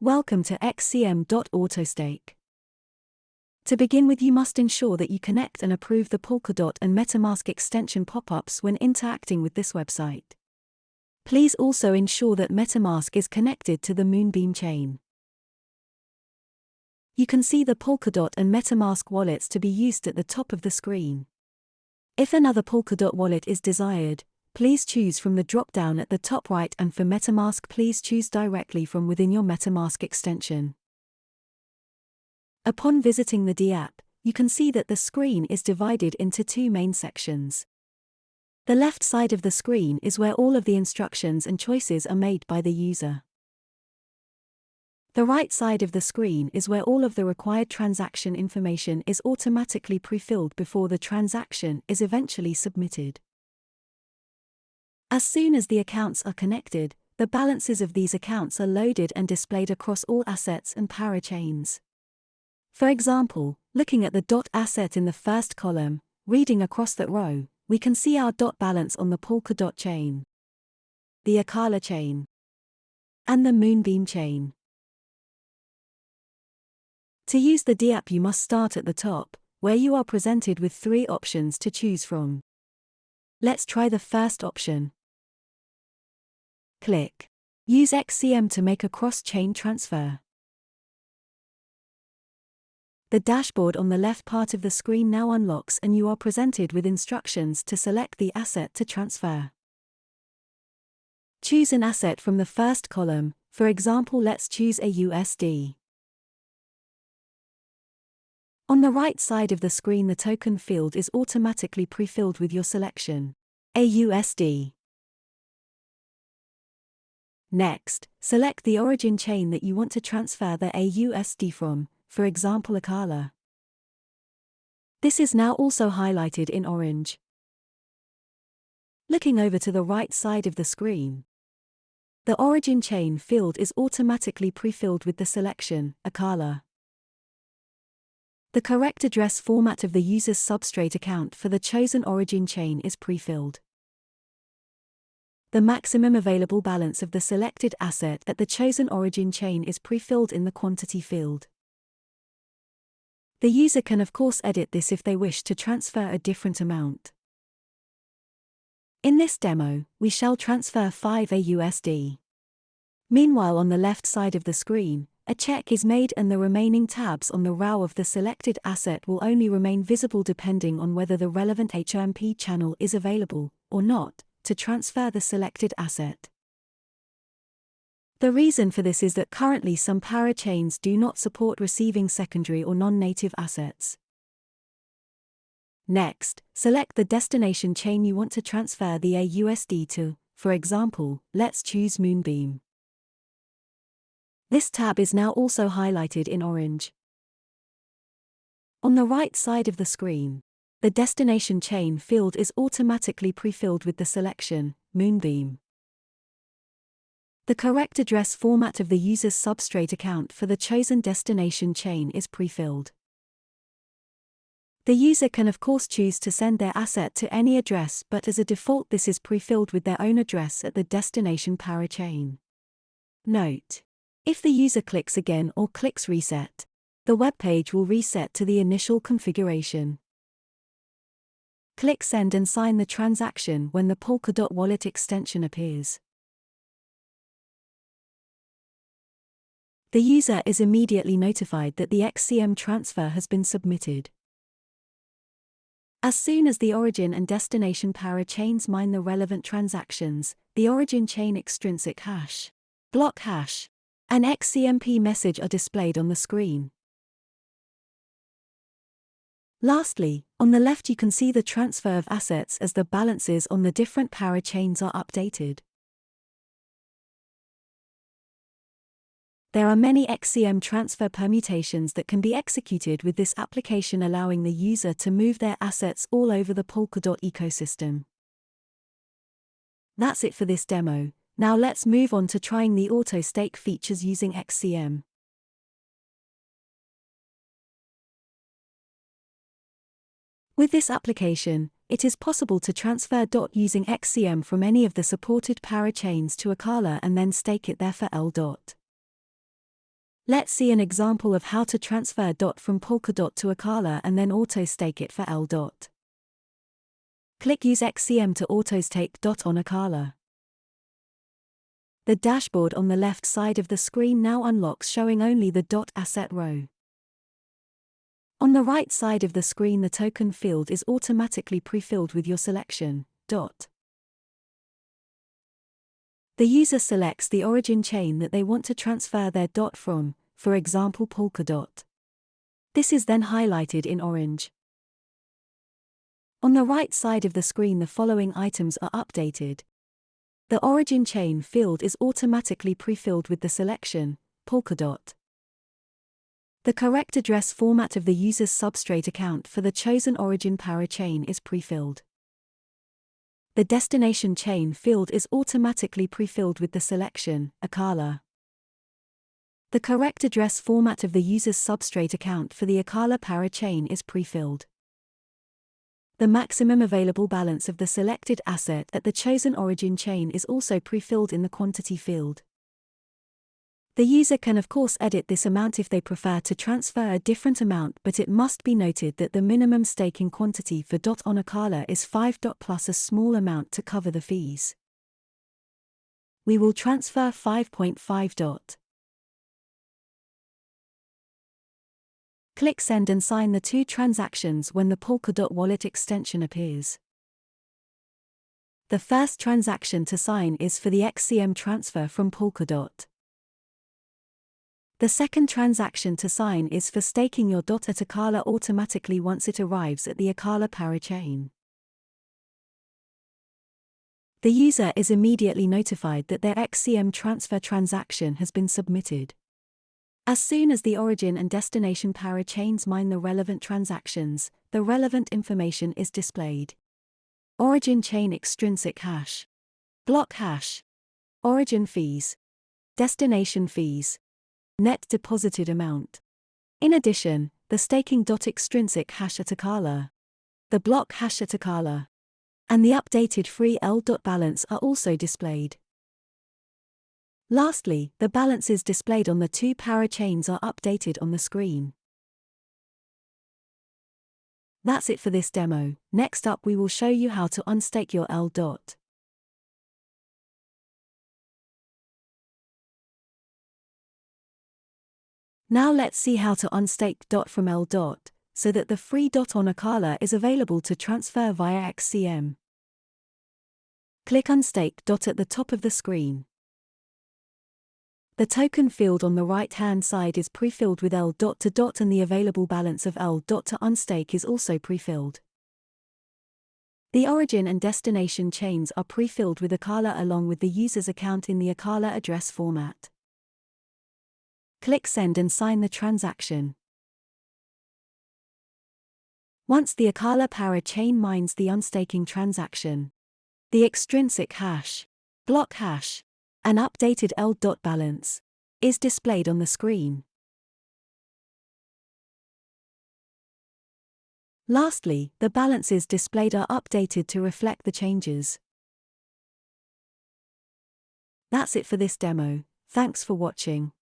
Welcome to XCM DOT AutoStake. To begin with, you must ensure that you connect and approve the Polkadot and MetaMask extension pop-ups when interacting with this website. Please also ensure that MetaMask is connected to the Moonbeam chain. You can see the Polkadot and MetaMask wallets to be used at the top of the screen. If another Polkadot wallet is desired, please choose from the drop-down at the top right, and for MetaMask, please choose directly from within your MetaMask extension. Upon visiting the DApp, you can see that the screen is divided into two main sections. The left side of the screen is where all of the instructions and choices are made by the user. The right side of the screen is where all of the required transaction information is automatically pre-filled before the transaction is eventually submitted. As soon as the accounts are connected, the balances of these accounts are loaded and displayed across all assets and parachains. For example, looking at the DOT asset in the first column, reading across that row, we can see our DOT balance on the Polkadot chain, the Acala chain, and the Moonbeam chain. To use the DApp, you must start at the top, where you are presented with three options to choose from. Let's try the first option. Click Use XCM to make a cross-chain transfer. The dashboard on the left part of the screen now unlocks, and you are presented with instructions to select the asset to transfer. Choose an asset from the first column. For example, let's choose AUSD. On the right side of the screen, the token field is automatically pre-filled with your selection, AUSD. Next, select the origin chain that you want to transfer the AUSD from, for example Acala. This is now also highlighted in orange. Looking over to the right side of the screen, the origin chain field is automatically pre-filled with the selection, Acala. The correct address format of the user's substrate account for the chosen origin chain is pre-filled. The maximum available balance of the selected asset at the chosen origin chain is pre-filled in the quantity field. The user can of course edit this if they wish to transfer a different amount. In this demo, we shall transfer 5 AUSD. Meanwhile, on the left side of the screen, a check is made, and the remaining tabs on the row of the selected asset will only remain visible depending on whether the relevant HMP channel is available or not to transfer the selected asset. The reason for this is that currently some parachains do not support receiving secondary or non-native assets. Next, select the destination chain you want to transfer the AUSD to. For example, let's choose Moonbeam. This tab is now also highlighted in orange. On the right side of the screen, the destination chain field is automatically pre-filled with the selection, Moonbeam. The correct address format of the user's substrate account for the chosen destination chain is pre-filled. The user can of course choose to send their asset to any address, but as a default this is pre-filled with their own address at the destination parachain. Note: if the user clicks again or clicks reset, the web page will reset to the initial configuration. Click Send and sign the transaction when the Polkadot wallet extension appears. The user is immediately notified that the XCM transfer has been submitted. As soon as the origin and destination parachains mine the relevant transactions, the origin chain extrinsic hash, block hash, and XCMP message are displayed on the screen. Lastly, on the left you can see the transfer of assets as the balances on the different parachains are updated. There are many XCM transfer permutations that can be executed with this application, allowing the user to move their assets all over the Polkadot ecosystem. That's it for this demo. Now let's move on to trying the AutoStake features using XCM. With this application, it is possible to transfer DOT using XCM from any of the supported parachains to Acala and then stake it there for L DOT. Let's see an example of how to transfer DOT from Polkadot to Acala and then AutoStake it for DOT. Click Use XCM to AutoStake DOT on Acala. The dashboard on the left side of the screen now unlocks, showing only the DOT asset row. On the right side of the screen, the token field is automatically pre-filled with your selection, DOT. The user selects the origin chain that they want to transfer their DOT from, for example Polkadot. This is then highlighted in orange. On the right side of the screen, the following items are updated. The origin chain field is automatically pre-filled with the selection, Polkadot. The correct address format of the user's substrate account for the chosen origin parachain is pre-filled. The destination chain field is automatically pre-filled with the selection, Acala. The correct address format of the user's substrate account for the Acala parachain is pre-filled. The maximum available balance of the selected asset at the chosen origin chain is also pre-filled in the quantity field. The user can of course edit this amount if they prefer to transfer a different amount, but it must be noted that the minimum staking quantity for DOT on Acala is 5 DOT plus a small amount to cover the fees. We will transfer 5.5 DOT. Click Send and sign the two transactions when the Polkadot wallet extension appears. The first transaction to sign is for the XCM transfer from Polkadot. The second transaction to sign is for staking your DOT at Acala automatically once it arrives at the Acala parachain. The user is immediately notified that their XCM transfer transaction has been submitted. As soon as the origin and destination parachains mine the relevant transactions, the relevant information is displayed. Origin chain extrinsic hash, block hash, origin fees, destination fees, net deposited amount. In addition, the staking DOT extrinsic hash at Acala, the block hash at Acala, and the updated free DOT balance are also displayed. Lastly, the balances displayed on the two parachains are updated on the screen. That's it for this demo. Next up, we will show you how to unstake your DOT. Now let's see how to unstake DOT from DOT, so that the free DOT on Acala is available to transfer via XCM. Click UnStake DOT at the top of the screen. The token field on the right-hand side is pre-filled with DOT to DOT, and the available balance of DOT to unstake is also pre-filled. The origin and destination chains are pre-filled with Acala along with the user's account in the Acala address format. Click Send and sign the transaction. Once the Acala parachain mines the unstaking transaction, the extrinsic hash, block hash, and updated DOT balance is displayed on the screen. Lastly, the balances displayed are updated to reflect the changes. That's it for this demo. Thanks for watching.